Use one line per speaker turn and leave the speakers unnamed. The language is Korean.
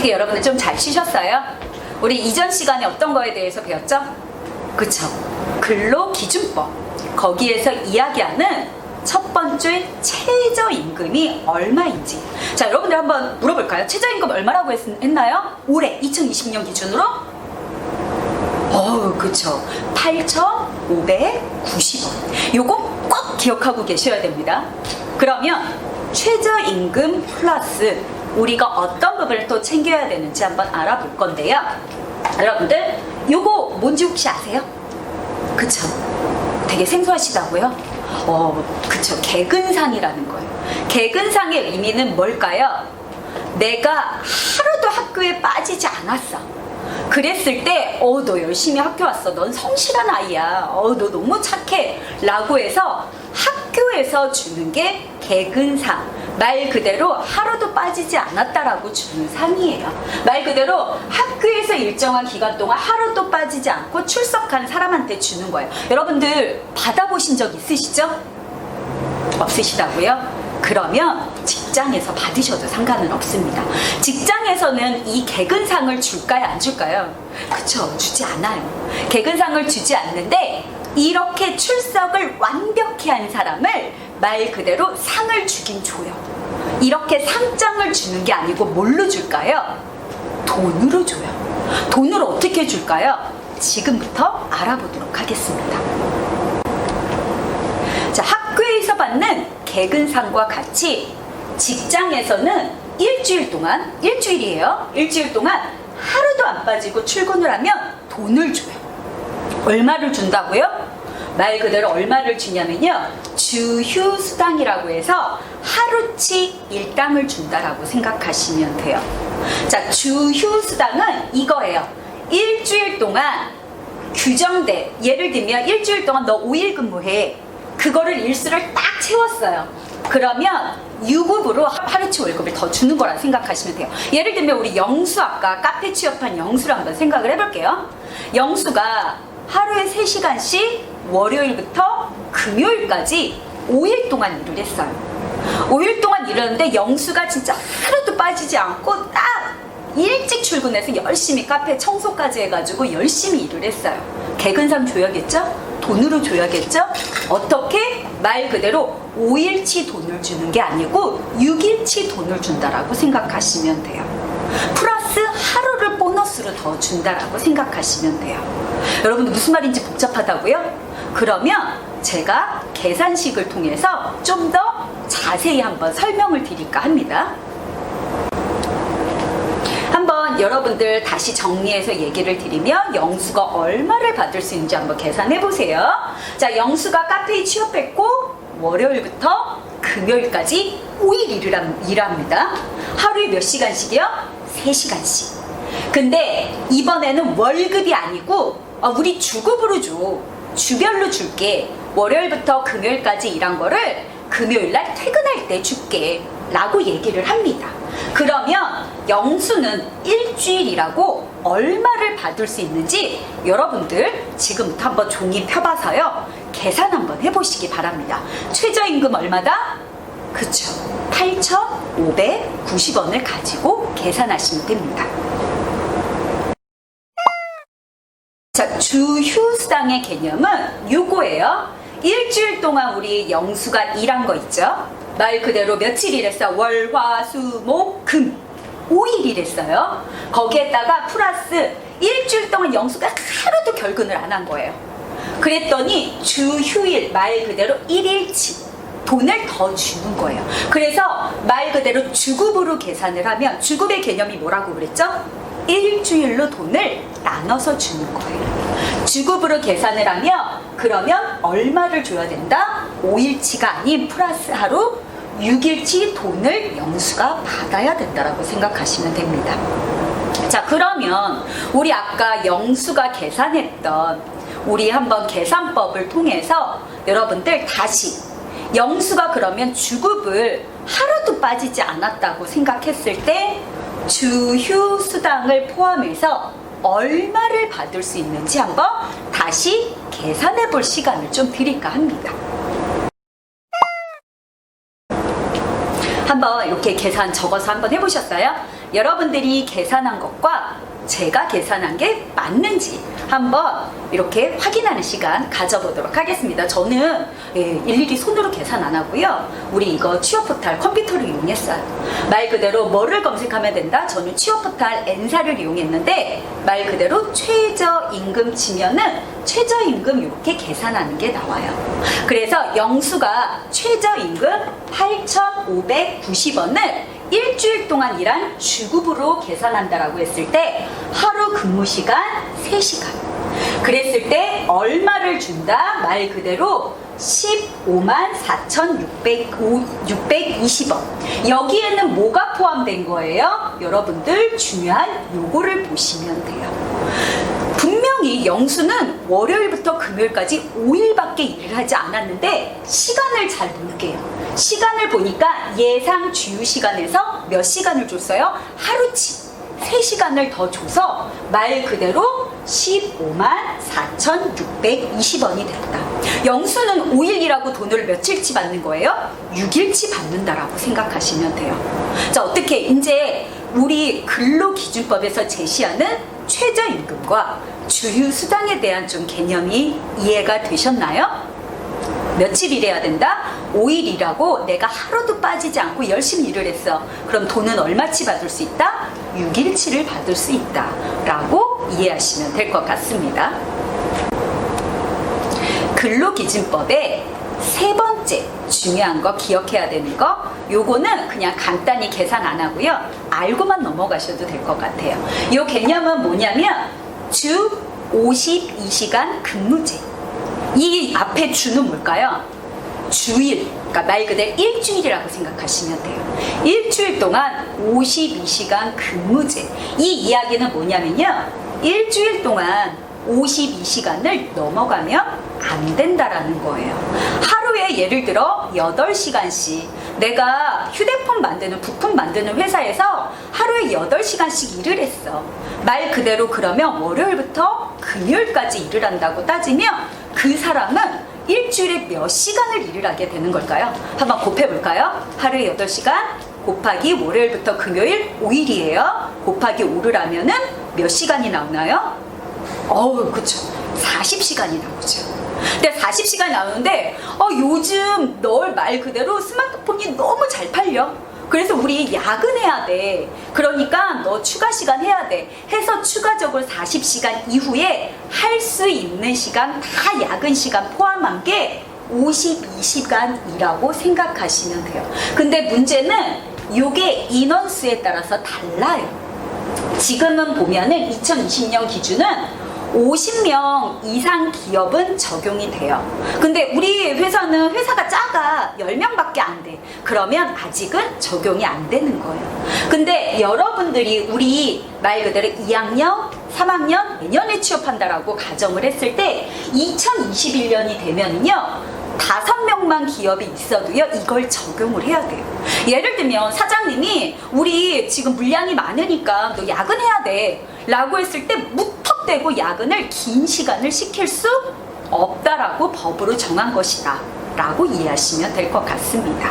어떻게 여러분들 좀 잘 쉬셨어요? 우리 이전 시간에 어떤 거에 대해서 배웠죠? 그쵸? 근로기준법. 거기에서 이야기하는 첫 번째 최저임금이 얼마인지. 자, 여러분들 한번 물어볼까요? 최저임금 얼마라고 했나요? 올해 2020년 기준으로? 그쵸. 8,590원. 요거 꼭 기억하고 계셔야 됩니다. 그러면 최저임금 플러스 우리가 어떤 부분을 또 챙겨야 되는지 한번 알아볼 건데요. 여러분들 요거 뭔지 혹시 아세요? 그쵸? 되게 생소하시다고요? 그쵸. 개근상이라는 거예요. 개근상의 의미는 뭘까요? 내가 하루도 학교에 빠지지 않았어. 그랬을 때 너 열심히 학교 왔어. 넌 성실한 아이야. 너 너무 착해. 라고 해서 학교에서 주는 게 개근상. 말 그대로 하루도 빠지지 않았다라고 주는 상이에요. 말 그대로 학교에서 일정한 기간 동안 하루도 빠지지 않고 출석한 사람한테 주는 거예요. 여러분들 받아보신 적 있으시죠? 없으시다고요? 그러면 직장에서 받으셔도 상관은 없습니다. 직장에서는 이 개근상을 줄까요? 안 줄까요? 그쵸, 주지 않아요. 개근상을 주지 않는데 이렇게 출석을 완벽히 한 사람을 말 그대로 상을 주긴 줘요. 이렇게 상장을 주는 게 아니고 뭘로 줄까요? 돈으로 줘요. 돈으로 어떻게 줄까요? 지금부터 알아보도록 하겠습니다. 자, 학교에서 받는 개근상과 같이 직장에서는 일주일 동안, 일주일이에요. 일주일 동안 하루도 안 빠지고 출근을 하면 돈을 줘요. 얼마를 준다고요? 말 그대로 얼마를 주냐면요, 주휴수당이라고 해서 하루치 일당을 준다라고 생각하시면 돼요. 자, 주휴수당은 이거예요. 일주일 동안 규정된, 예를 들면 일주일 동안 너 5일 근무해. 그거를 일수를 딱 채웠어요. 그러면 유급으로 하루치 월급을 더 주는 거라 생각하시면 돼요. 예를 들면 우리 영수, 아까 카페 취업한 영수를 한번 생각을 해볼게요. 영수가 하루에 3시간씩 월요일부터 금요일까지 5일 동안 일을 했어요. 5일 동안 일했는데 영수가 진짜 하루도 빠지지 않고 딱 일찍 출근해서 열심히 카페 청소까지 해가지고 열심히 일을 했어요. 개근상 줘야겠죠? 돈으로 줘야겠죠? 어떻게? 말 그대로 5일치 돈을 주는 게 아니고 6일치 돈을 준다라고 생각하시면 돼요. 플러스 하루를 보너스로 더 준다라고 생각하시면 돼요. 여러분들 무슨 말인지 복잡하다고요? 그러면 제가 계산식을 통해서 좀 더 자세히 한번 설명을 드릴까 합니다. 한번 여러분들 다시 정리해서 얘기를 드리면 영수가 얼마를 받을 수 있는지 한번 계산해 보세요. 자, 영수가 카페에 취업했고 월요일부터 금요일까지 5일 일합니다. 하루에 몇 시간씩이요? 3시간씩. 근데 이번에는 월급이 아니고 우리 주급으로 줘. 주별로 줄게. 월요일부터 금요일까지 일한 거를 금요일날 퇴근할 때 줄게 라고 얘기를 합니다. 그러면 영수는 일주일이라고 얼마를 받을 수 있는지 여러분들 지금부터 한번 종이 펴봐서요, 계산 한번 해보시기 바랍니다. 최저임금 얼마다? 그쵸, 8,590원을 가지고 계산하시면 됩니다. 자, 주휴수당의 개념은 요거예요. 일주일 동안 우리 영수가 일한 거 있죠? 말 그대로 며칠 일했어? 월, 화, 수, 목, 금 5일 일했어요. 거기에다가 플러스 일주일 동안 영수가 하루도 결근을 안 한 거예요. 그랬더니 주휴일, 말 그대로 1일치 돈을 더 주는 거예요. 그래서 말 그대로 주급으로 계산을 하면, 주급의 개념이 뭐라고 그랬죠? 일주일로 돈을 나눠서 주는 거예요. 주급으로 계산을 하면 그러면 얼마를 줘야 된다? 5일치가 아닌 플러스 하루 6일치 돈을 영수가 받아야 된다라고 생각하시면 됩니다. 자, 그러면 우리 아까 영수가 계산했던 우리 한번 계산법을 통해서 여러분들 다시 영수가 그러면 주급을 하루도 빠지지 않았다고 생각했을 때 주휴수당을 포함해서 얼마를 받을 수 있는지 한번 다시 계산해 볼 시간을 좀 드릴까 합니다. 한번 이렇게 계산 적어서 한번 해보셨어요? 여러분들이 계산한 것과 제가 계산한 게 맞는지 한번 이렇게 확인하는 시간 가져보도록 하겠습니다. 저는 일일이 손으로 계산 안 하고요. 우리 이거 취업 포탈 컴퓨터를 이용했어요. 말 그대로 뭐를 검색하면 된다? 저는 취업 포탈 N사를 이용했는데 말 그대로 최저임금 치면은 최저임금 이렇게 계산하는 게 나와요. 그래서 영수가 최저임금 8,590원을 일주일 동안 일한 주급으로 계산한다라고 했을 때 하루 근무 시간 3시간. 그랬을 때 얼마를 준다? 말 그대로 154,620원. 여기에는 뭐가 포함된 거예요? 여러분들 중요한 요거를 보시면 돼요. 분명히 영수는 월요일부터 금요일까지 5일밖에 일을 하지 않았는데 시간을 잘 볼게요. 시간을 보니까 예상 주유 시간에서 몇 시간을 줬어요? 하루치 3시간을 더 줘서 말 그대로 154,620원이 됐다. 영수는 5일 일하고 돈을 며칠치 받는 거예요? 6일치 받는다라고 생각하시면 돼요. 자, 어떻게 이제 우리 근로기준법에서 제시하는 최저임금과 주휴수당에 대한 좀 개념이 이해가 되셨나요? 며칠 일해야 된다? 5일 일하고 내가 하루도 빠지지 않고 열심히 일을 했어. 그럼 돈은 얼마치 받을 수 있다? 6일치를 받을 수 있다 라고 이해하시면 될 것 같습니다. 근로기준법의 세 번째 중요한 거 기억해야 되는 거, 요거는 그냥 간단히 계산 안 하고요, 알고만 넘어가셔도 될 것 같아요. 요 개념은 뭐냐면 주 52시간 근무제. 이 앞에 주는 뭘까요? 주일, 그러니까 말 그대로 일주일이라고 생각하시면 돼요. 일주일 동안 52시간 근무제. 이 이야기는 뭐냐면요, 일주일 동안 52시간을 넘어가면 안 된다라는 거예요. 하루에 예를 들어 8시간씩 내가 휴대폰 만드는, 부품 만드는 회사에서 하루에 8시간씩 일을 했어. 말 그대로 그러면 월요일부터 금요일까지 일을 한다고 따지면 그 사람은 일주일에 몇 시간을 일을 하게 되는 걸까요? 한번 곱해볼까요? 하루에 8시간 곱하기 월요일부터 금요일 5일이에요. 곱하기 5를 하면은 몇 시간이 나오나요? 그쵸. 40시간이 나오죠. 근데 40시간이 나오는데 요즘 널 말 그대로 스마트폰이 너무 잘 팔려. 그래서 우리 야근해야 돼. 그러니까 너 추가 시간 해야 돼. 해서 추가적으로 40시간 이후에 할 수 있는 시간 다 야근 시간 포함한 게 52시간이라고 생각하시면 돼요. 근데 문제는 이게 인원수에 따라서 달라요. 지금은 보면은 2020년 기준은 50명 이상 기업은 적용이 돼요. 근데 우리 회사는 회사가 작아. 10명밖에 안 돼. 그러면 아직은 적용이 안 되는 거예요. 근데 여러분들이 우리 말 그대로 2학년, 3학년 내년에 취업한다라고 가정을 했을 때 2021년이 되면요, 5명만 기업이 있어도요, 이걸 적용을 해야 돼요. 예를 들면 사장님이 우리 지금 물량이 많으니까 너 야근해야 돼 라고 했을 때 무턱대고 야근을 긴 시간을 시킬 수 없다라고 법으로 정한 것이다 라고 이해하시면 될 것 같습니다.